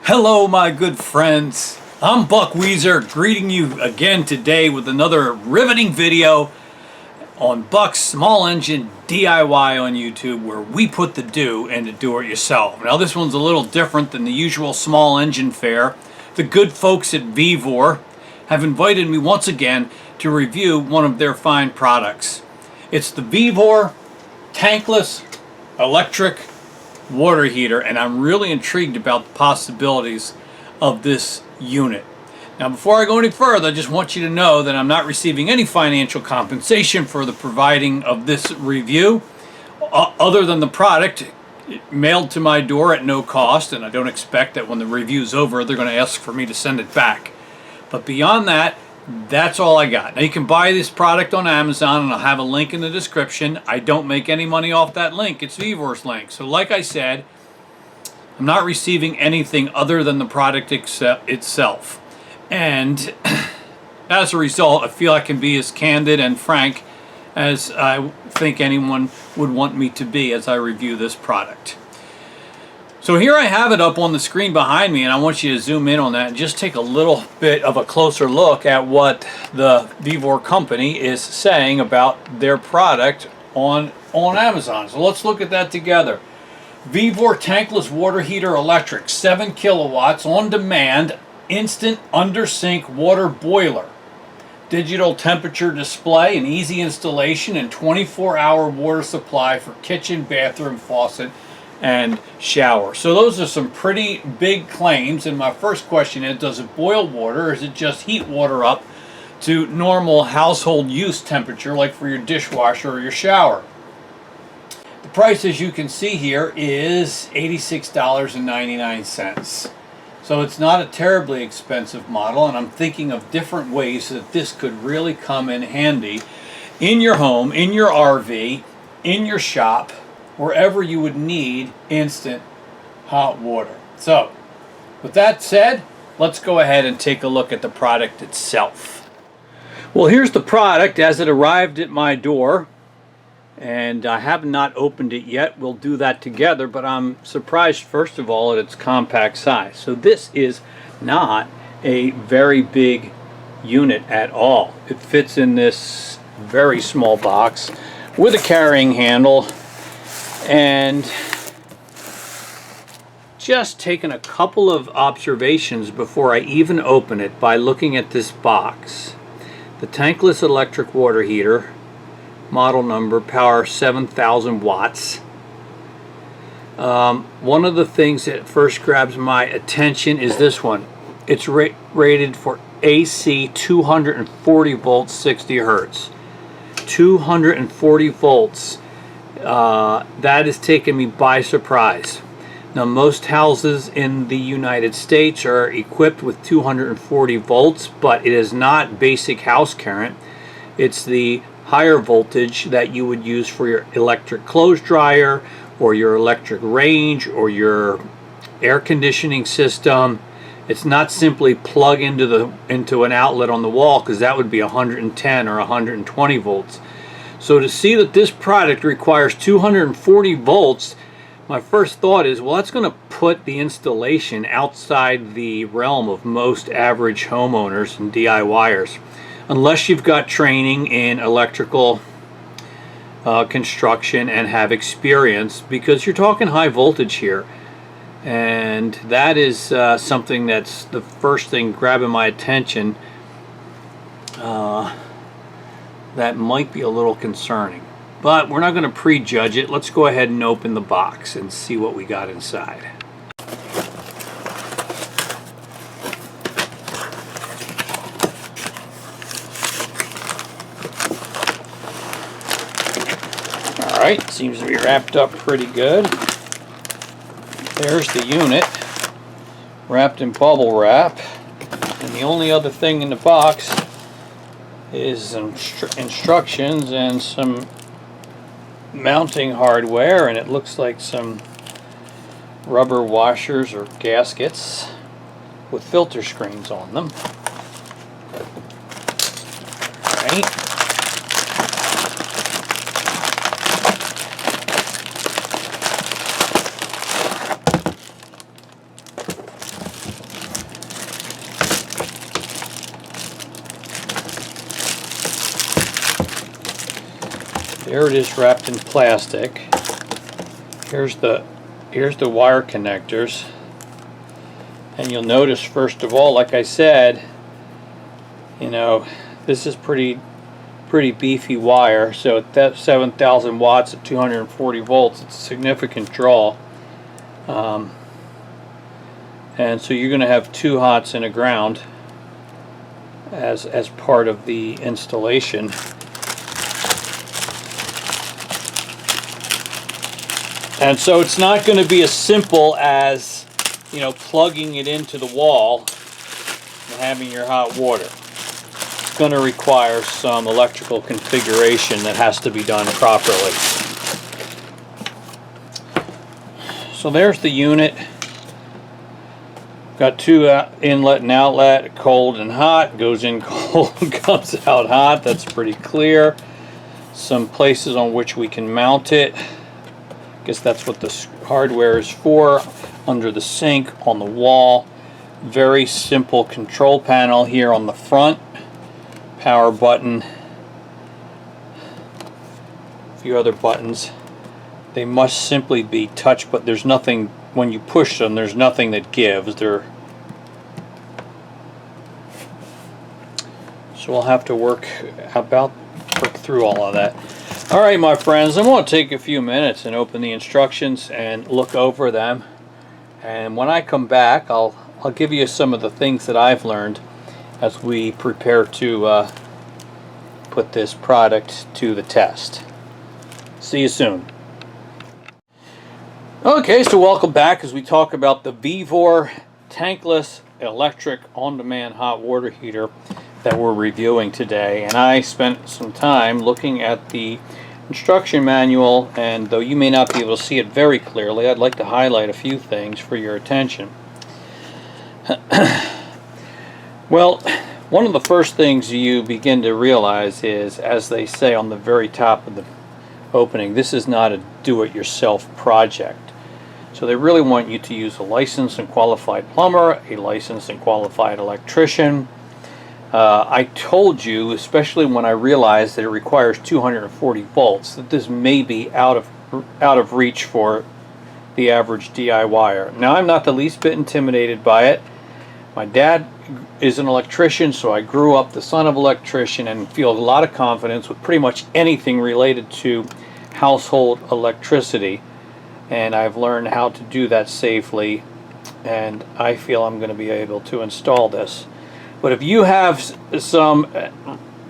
Hello, my good friends. I'm Buck Weezer, greeting you again today with another riveting video on Buck's Small Engine DIY on YouTube, where we put the do into do-it-yourself. Now, this one's a little different than the usual small engine fare. The good folks at Vevor have invited me once again to review one of their fine products. It's the Vevor Tankless electric water heater, and I'm really intrigued about the possibilities of this unit. Now, before I go any further, I just want you to know that I'm not receiving any financial compensation for the providing of this review, other than the product mailed to my door at no cost, and I don't expect that when the review's over they're going to ask for me to send it back. But beyond that, that's all I got. Now, you can buy this product on Amazon, and I'll have a link in the description. I don't make any money off that link. It's Vevor's link. So like I said, I'm not receiving anything other than the product itself. And as a result, I feel I can be as candid and frank as I think anyone would want me to be as I review this product. So here I have it up on the screen behind me, and I want you to zoom in on that and just take a little bit of a closer look at what the Vevor company is saying about their product on Amazon. So let's look at that together. Vevor Tankless Water Heater Electric, 7 kilowatts, on demand, instant under sink water boiler. Digital temperature display, an easy installation, and 24-hour water supply for kitchen, bathroom, faucet, and shower. So those are some pretty big claims, and my first question is, does it boil water, or is it just heat water up to normal household use temperature, like for your dishwasher or your shower? The price, as you can see here, is $86.99. So it's not a terribly expensive model, and I'm thinking of different ways that this could really come in handy in your home, in your RV, in your shop, wherever you would need instant hot water. So, with that said, let's go ahead and take a look at the product itself. Well, here's the product as it arrived at my door, and I have not opened it yet. We'll do that together, but I'm surprised, first of all, at its compact size. So this is not a very big unit at all. It fits in this very small box with a carrying handle. And just taking a couple of observations before I even open it by looking at this box. The Tankless electric water heater, model number, power 7,000 watts. One of the things that first grabs my attention is this one. It's rated for AC 240 volts, 60 hertz. 240 volts. That has taken me by surprise. Now, most houses in the United States are equipped with 240 volts, but it is not basic house current. It's the higher voltage that you would use for your electric clothes dryer, or your electric range, or your air conditioning system. It's not simply plug into an outlet on the wall, because that would be 110 or 120 volts. So to see that this product requires 240 volts, my first thought is, well, that's going to put the installation outside the realm of most average homeowners and DIYers, unless you've got training in electrical construction and have experience, because you're talking high voltage here. And that is something that's the first thing grabbing my attention. That might be a little concerning, but we're not going to prejudge it. Let's go ahead and open the box and see what we got inside. Alright, seems to be wrapped up pretty good. There's the unit, wrapped in bubble wrap, and the only other thing in the box is some instructions and some mounting hardware, and it looks like some rubber washers or gaskets with filter screens on them. Right. There it is, wrapped in plastic. Here's the wire connectors. And you'll notice, first of all, like I said, you know, this is pretty beefy wire. So at that 7,000 watts at 240 volts, it's a significant draw. And so you're going to have 2 hots and a ground as part of the installation. And so it's not going to be as simple as, you know, plugging it into the wall and having your hot water. It's going to require some electrical configuration that has to be done properly. So there's the unit. Got 2 inlet and outlet, cold and hot. Goes in cold, comes out hot. That's pretty clear. Some places on which we can mount it. I guess that's what this hardware is for. Under the sink, on the wall. Very simple control panel here on the front. Power button. A few other buttons. They must simply be touch, but there's nothing, when you push them, there's nothing that gives. So we'll have to work through all of that. Alright, my friends, I'm going to take a few minutes and open the instructions and look over them. And when I come back, I'll give you some of the things that I've learned as we prepare to put this product to the test. See you soon. Okay, so welcome back as we talk about the Vevor tankless electric on-demand hot water heater that we're reviewing today. And I spent some time looking at the instruction manual, and though you may not be able to see it very clearly, I'd like to highlight a few things for your attention. Well, one of the first things you begin to realize is, as they say on the very top of the opening, this is not a do-it-yourself project. So they really want you to use a licensed and qualified plumber, a licensed and qualified electrician. I told you, especially when I realized that it requires 240 volts, that this may be out of reach for the average DIYer. Now, I'm not the least bit intimidated by it. My dad is an electrician, so I grew up the son of an electrician and feel a lot of confidence with pretty much anything related to household electricity. And I've learned how to do that safely, and I feel I'm going to be able to install this. But if you have some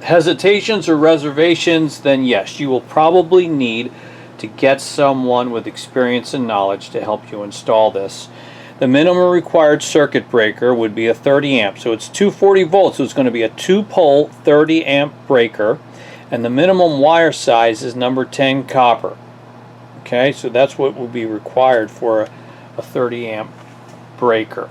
hesitations or reservations, then yes, you will probably need to get someone with experience and knowledge to help you install this. The minimum required circuit breaker would be a 30 amp. So it's 240 volts, so it's going to be a 2-pole 30 amp breaker. And the minimum wire size is number 10 copper. Okay, so that's what will be required for a 30 amp breaker.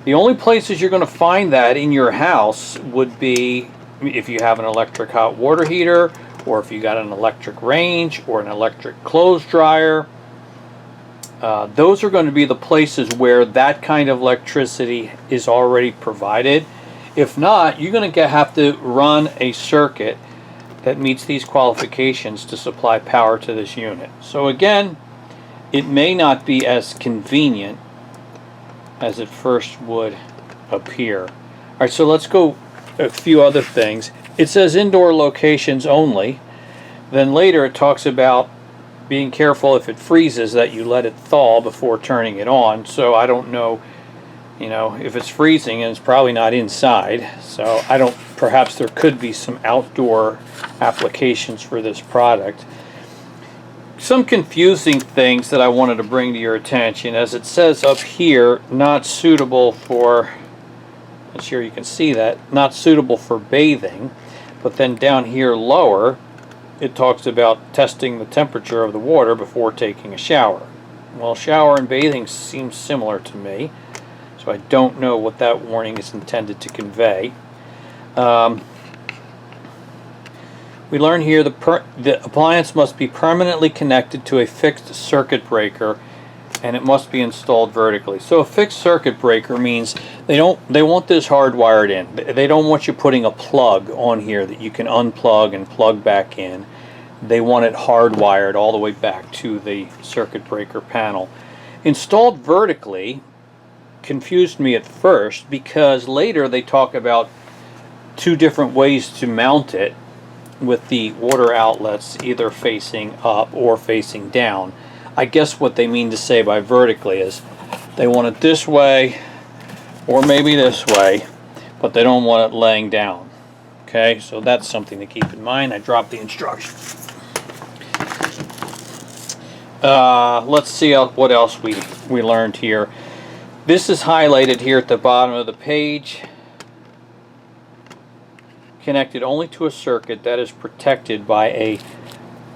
The only places you're going to find that in your house would be if you have an electric hot water heater, or if you got an electric range or an electric clothes dryer. Those are going to be the places where that kind of electricity is already provided. If not, you're going to have to run a circuit that meets these qualifications to supply power to this unit. So again, it may not be as convenient as it first would appear. Alright, so let's go a few other things. It says indoor locations only. Then later it talks about being careful if it freezes that you let it thaw before turning it on. So I don't know, if it's freezing, and it's probably not inside. So perhaps there could be some outdoor applications for this product. Some confusing things that I wanted to bring to your attention, as it says up here, not suitable for, I'm sure you can see that, not suitable for bathing, but then down here lower it talks about testing the temperature of the water before taking a shower. Well, shower and bathing seems similar to me, so I don't know what that warning is intended to convey. We learn here the appliance must be permanently connected to a fixed circuit breaker and it must be installed vertically. So a fixed circuit breaker means they want this hardwired in. They don't want you putting a plug on here that you can unplug and plug back in. They want it hardwired all the way back to the circuit breaker panel. Installed vertically confused me at first, because later they talk about two different ways to mount it, with the water outlets either facing up or facing down. I guess what they mean to say by vertically is they want it this way or maybe this way, but they don't want it laying down. Okay, so that's something to keep in mind. I dropped the instructions. Let's see what else we learned here. This is highlighted here at the bottom of the page. Connected only to a circuit that is protected by a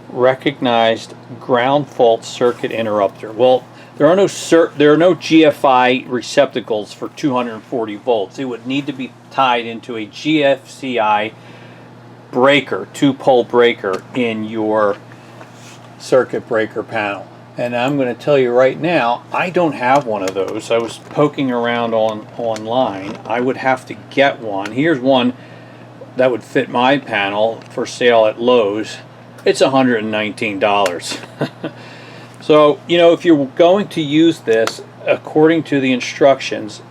recognized ground fault circuit interrupter. Well, there are no GFI receptacles for 240 volts. It would need to be tied into a GFCI breaker, 2-pole breaker, in your circuit breaker panel. And I'm going to tell you right now, I don't have one of those. I was poking around online. I would have to get one. Here's one that would fit my panel for sale at Lowe's. It's $119. So, you know, if you're going to use this according to the instructions,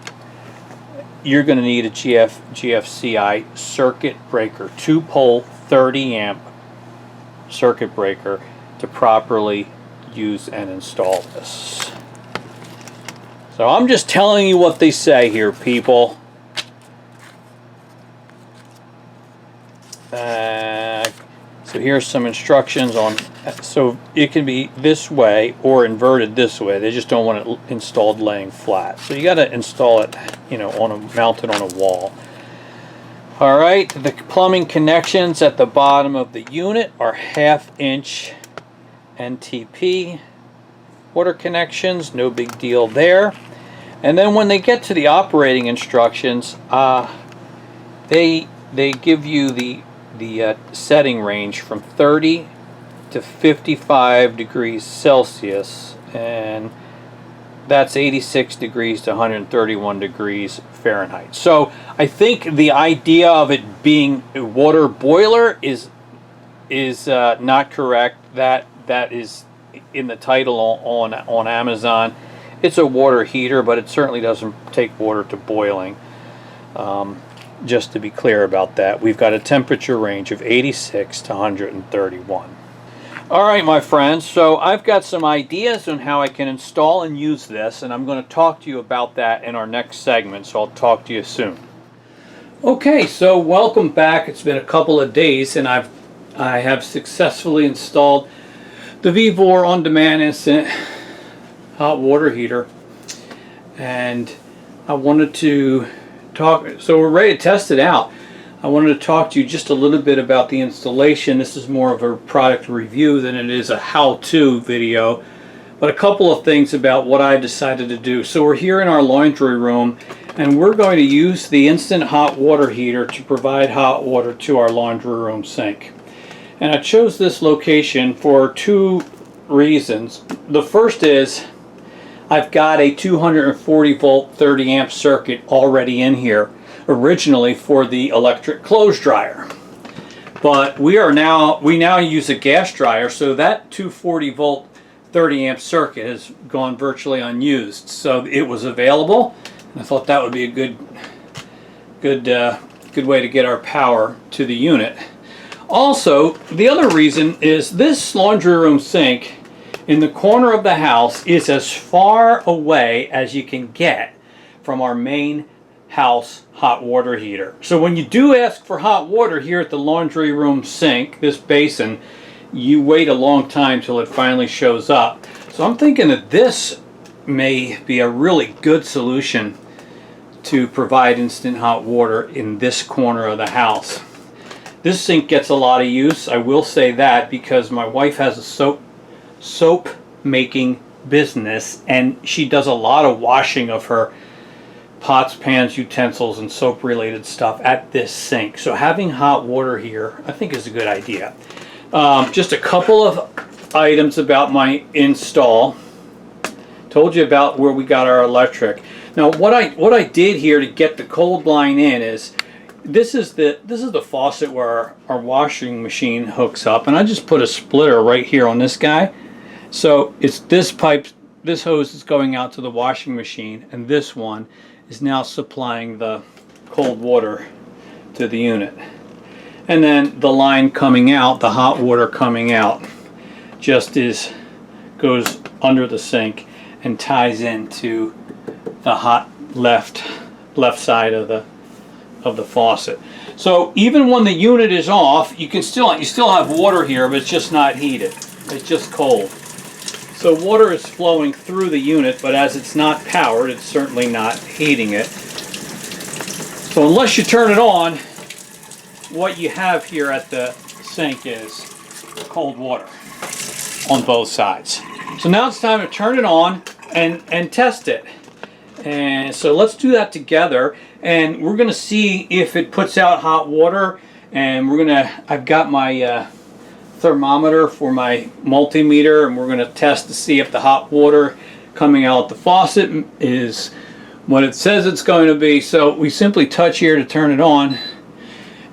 you're going to need a GFCI circuit breaker, 2-pole 30 amp circuit breaker, to properly use and install this. So I'm just telling you what they say here, people. So here's some instructions on, so it can be this way or inverted this way. They just don't want it installed laying flat. So you got to install it, you know, mounted on a wall. All right, the plumbing connections at the bottom of the unit are 1/2 inch NTP water connections. No big deal there. And then when they get to the operating instructions, they give you the setting range from 30 to 55 degrees Celsius, and that's 86 degrees to 131 degrees Fahrenheit. So I think the idea of it being a water boiler is not correct. That is in the title on Amazon. It's a water heater, but it certainly doesn't take water to boiling. Just to be clear about that, we've got a temperature range of 86 to 131. All right, my friends, so I've got some ideas on how I can install and use this, and I'm going to talk to you about that in our next segment, so I'll talk to you soon. Okay, so welcome back. It's been a couple of days, and I have successfully installed the Vevor on-demand instant hot water heater, and I wanted to so we're ready to test it out. I wanted to talk to you just a little bit about the installation. This is more of a product review than it is a how-to video, but a couple of things about what I decided to do. So we're here in our laundry room, and we're going to use the instant hot water heater to provide hot water to our laundry room sink. And I chose this location for two reasons. The first is I've got a 240 volt 30 amp circuit already in here, originally for the electric clothes dryer. But we now use a gas dryer, so that 240 volt 30 amp circuit has gone virtually unused. So it was available, and I thought that would be a good way to get our power to the unit. Also, the other reason is this laundry room sink in the corner of the house is as far away as you can get from our main house hot water heater. So when you do ask for hot water here at the laundry room sink, this basin, you wait a long time till it finally shows up. So I'm thinking that this may be a really good solution to provide instant hot water in this corner of the house. This sink gets a lot of use, I will say that, because my wife has a soap making business, and she does a lot of washing of her pots, pans, utensils, and soap related stuff at this sink. So having hot water here I think is a good idea. Just a couple of items about my install Told you about where we got our electric. Now what I did here to get the cold line in is this is the faucet where our washing machine hooks up, and I just put a splitter right here on this guy. So it's this pipe, this hose is going out to the washing machine, and this one is now supplying the cold water to the unit. And then the line coming out, the hot water coming out, just goes under the sink and ties into the hot left side of the faucet. So even when the unit is off, you still have water here, but it's just not heated. It's just cold. So water is flowing through the unit, but as it's not powered, it's certainly not heating it. So unless you turn it on, what you have here at the sink is cold water on both sides. So now it's time to turn it on and test it. And so let's do that together, and we're gonna see if it puts out hot water. And I've got my thermometer for my multimeter, and we're gonna test to see if the hot water coming out the faucet is what it says it's going to be. So we simply touch here to turn it on,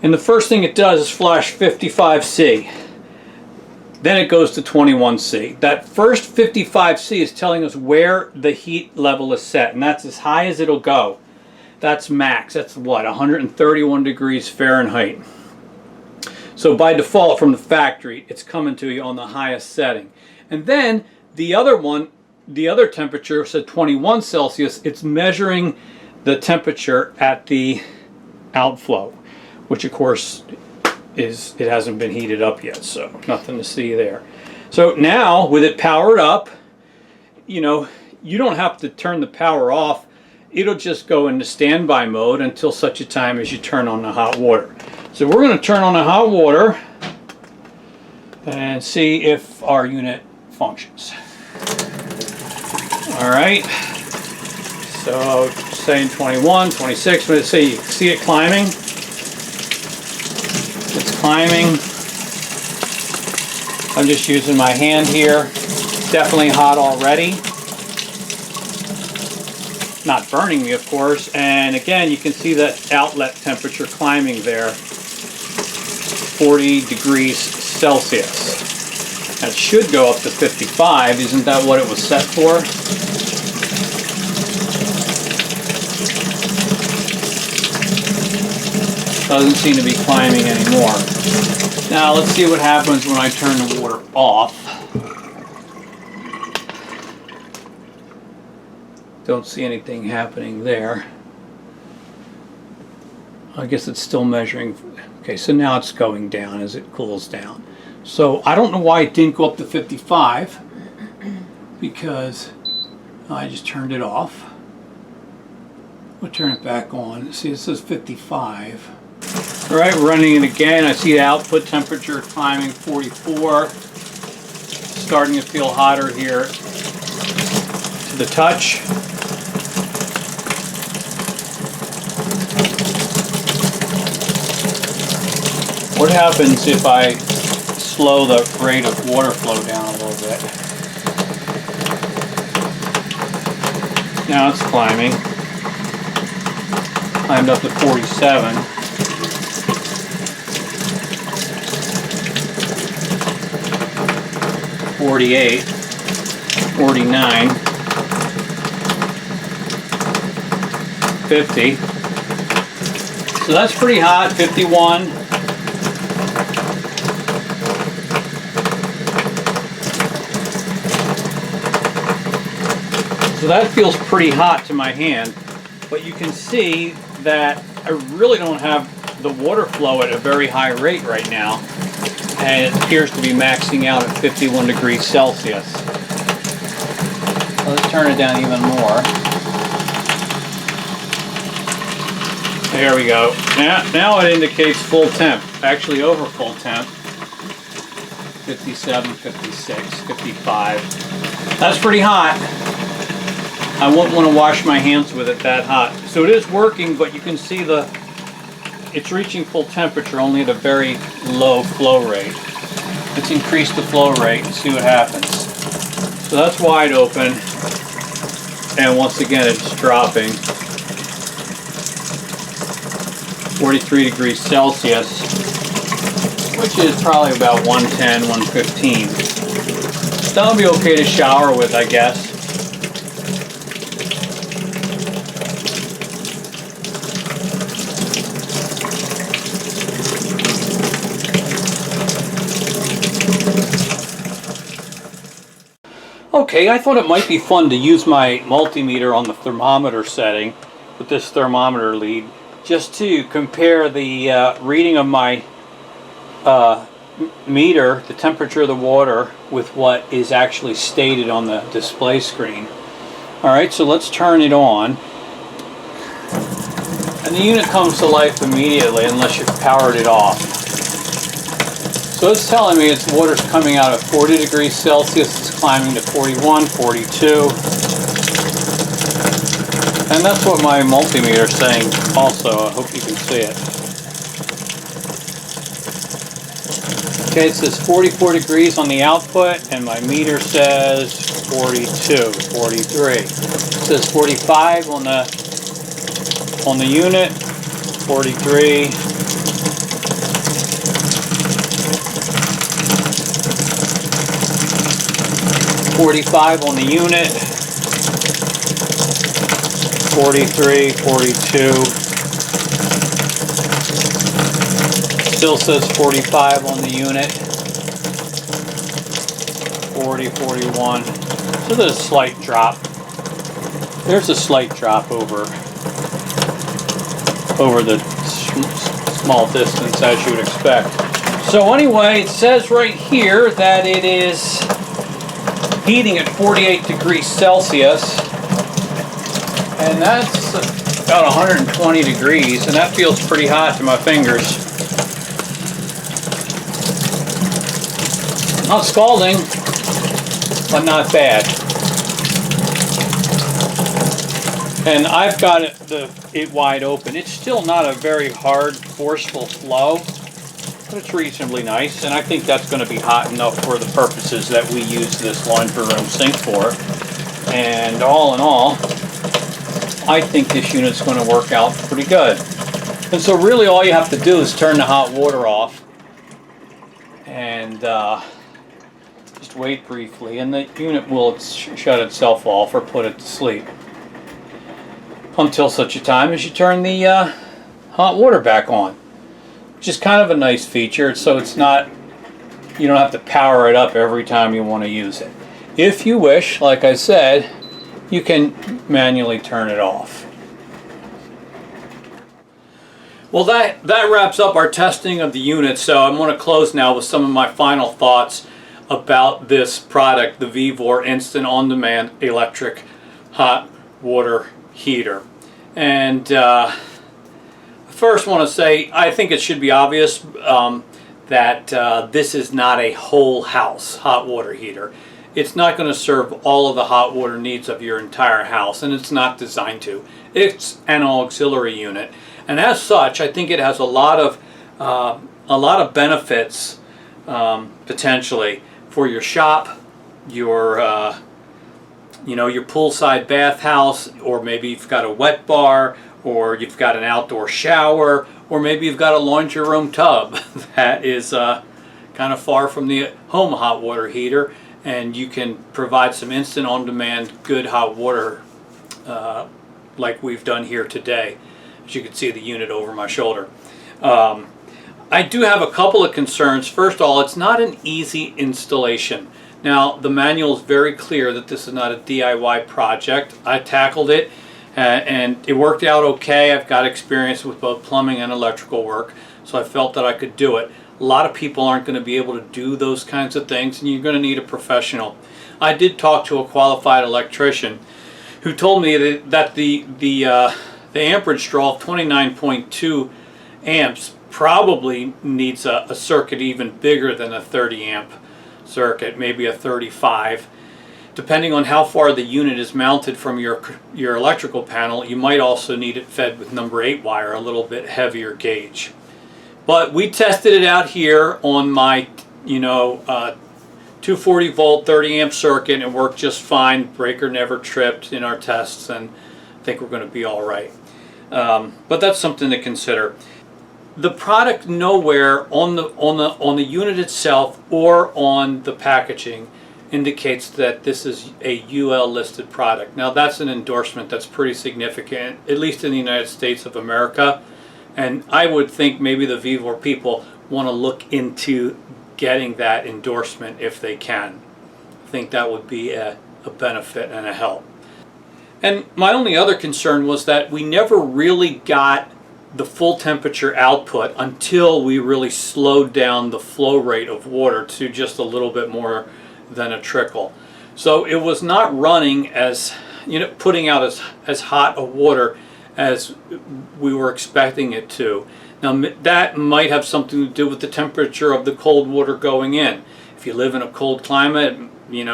and the first thing it does is flash 55C. Then it goes to 21C. That first 55C is telling us where the heat level is set, and that's as high as it'll go. That's max. That's what, 131 degrees Fahrenheit. So by default from the factory, it's coming to you on the highest setting. And then the other one, the other temperature said 21 Celsius. It's measuring the temperature at the outflow, which of course it hasn't been heated up yet, so nothing to see there. So now with it powered up, you don't have to turn the power off. It'll just go into standby mode until such a time as you turn on the hot water. So we're going to turn on the hot water and see if our unit functions. All right, so saying 21, 26, let's see, you see it climbing? It's climbing. I'm just using my hand here. It's definitely hot already. Not burning me, of course. And again, you can see that outlet temperature climbing there. 40 degrees Celsius. That should go up to 55. Isn't that what it was set for? Doesn't seem to be climbing anymore. Now let's see what happens when I turn the water off. Don't see anything happening there. I guess it's still measuring. Okay, so now it's going down as it cools down. So I don't know why it didn't go up to 55, because I just turned it off. We'll turn it back on. See, it says 55. All right, we're running it again. I see the output temperature climbing 44. Starting to feel hotter here to the touch. What happens if I slow the rate of water flow down a little bit? Now it's climbing. Climbed up to 47. 48, 49, 50. So that's pretty hot, 51. So that feels pretty hot to my hand, but you can see that I really don't have the water flow at a very high rate right now, and it appears to be maxing out at 51 degrees Celsius. So let's turn it down even more. There we go. Now it indicates full temp, actually over full temp. 57, 56, 55. That's pretty hot. I wouldn't want to wash my hands with it that hot. So it is working, but you can see it's reaching full temperature only at a very low flow rate. Let's increase the flow rate and see what happens. So that's wide open. And once again, it's dropping 43 degrees Celsius, which is probably about 110, 115. That'll be okay to shower with, I guess. Okay, I thought it might be fun to use my multimeter on the thermometer setting with this thermometer lead, just to compare the reading of my meter, the temperature of the water, with what is actually stated on the display screen. Alright, so let's turn it on. And the unit comes to life immediately unless you've powered it off. So it's telling me its water's coming out at 40 degrees Celsius, it's climbing to 41, 42. And that's what my multimeter is saying also. I hope you can see it. Okay, it says 44 degrees on the output, and my meter says 42, 43. It says 45 on the unit, 43. 45 on the unit, 43, 42. Still says 45 on the unit, 40, 41. So there's a slight drop. There's a slight drop over the small distance, as you would expect. So anyway, it says right here that it is heating at 48 degrees Celsius, and that's about 120 degrees, and that feels pretty hot to my fingers. Not scalding, but not bad. And I've got it wide open. It's still not a very hard, forceful flow, but it's reasonably nice, and I think that's going to be hot enough for the purposes that we use this laundry room sink for. And all in all, I think this unit's going to work out pretty good. And so really all you have to do is turn the hot water off and just wait briefly, and the unit will shut itself off or put it to sleep until such a time as you turn the hot water back on. Which is kind of a nice feature, so it's not, you don't have to power it up every time you want to use it. If you wish, like I said, you can manually turn it off. Well, that wraps up our testing of the unit, so I'm going to close now with some of my final thoughts about this product, the Vevor Instant On-Demand Electric Hot Water Heater. And first want to say, I think it should be obvious that this is not a whole house hot water heater. It's not going to serve all of the hot water needs of your entire house, and it's not designed to. It's an auxiliary unit, and as such, I think it has a lot of benefits potentially for your shop, your your poolside bathhouse, or maybe you've got a wet bar, or you've got an outdoor shower, or maybe you've got a laundry room tub that is kind of far from the home hot water heater, and you can provide some instant on-demand good hot water like we've done here today. As you can see the unit over my shoulder. I do have a couple of concerns. First of all, it's not an easy installation. Now, the manual is very clear that this is not a DIY project. I tackled it and it worked out okay. I've got experience with both plumbing and electrical work, so I felt that I could do it. A lot of people aren't going to be able to do those kinds of things, and you're going to need a professional. I did talk to a qualified electrician who told me that the amperage draw of 29.2 amps probably needs a circuit even bigger than a 30 amp circuit, maybe a 35. Depending on how far the unit is mounted from your electrical panel, you might also need it fed with number 8 wire, a little bit heavier gauge. But we tested it out here on my 240 volt 30 amp circuit, and it worked just fine. Breaker never tripped in our tests, and I think we're going to be all right. But that's something to consider. The product nowhere on the unit itself or on the packaging indicates that this is a UL listed product. Now that's an endorsement that's pretty significant, at least in the United States of America, and I would think maybe the Vevor people want to look into getting that endorsement if they can. I think that would be a benefit and a help. And my only other concern was that we never really got the full temperature output until we really slowed down the flow rate of water to just a little bit more than a trickle. So it was not running as, putting out as hot a water as we were expecting it to. Now that might have something to do with the temperature of the cold water going in. If you live in a cold climate, you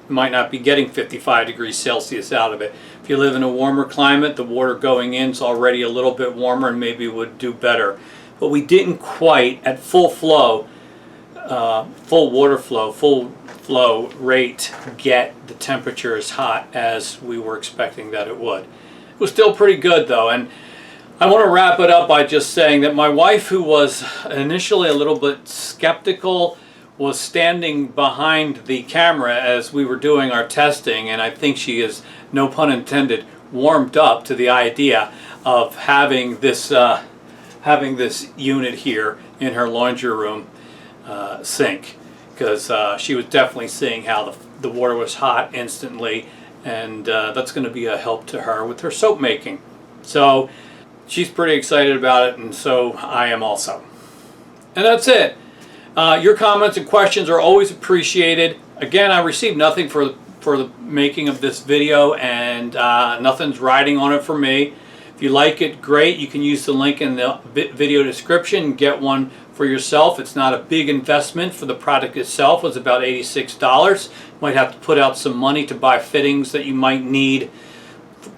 might not be getting 55 degrees Celsius out of it. If you live in a warmer climate, the water going in is already a little bit warmer and maybe would do better. But we didn't quite, at full flow, full water flow, full flow rate, get the temperature as hot as we were expecting that it would. It was still pretty good though, and I want to wrap it up by just saying that my wife, who was initially a little bit skeptical, was standing behind the camera as we were doing our testing, and I think she is, no pun intended, warmed up to the idea of having this unit here in her laundry room sink, because she was definitely seeing how the water was hot instantly, and that's going to be a help to her with her soap making. So she's pretty excited about it, and so I am also. And that's it. Your comments and questions are always appreciated. Again, I received nothing for the making of this video, and nothing's riding on it for me. If you like it, great. You can use the link in the video description and get one for yourself. It's not a big investment. For the product itself, it was about $86. You might have to put out some money to buy fittings that you might need,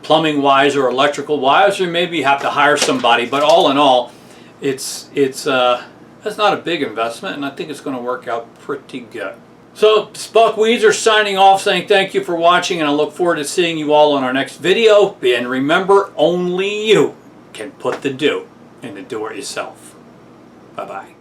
plumbing wise or electrical wise, or maybe you have to hire somebody. But all in all, it's not a big investment, and I think it's going to work out pretty good. So, Buck Weezer signing off, saying thank you for watching, and I look forward to seeing you all on our next video. And remember, only you can put the do in the do-it-yourself. Bye-bye.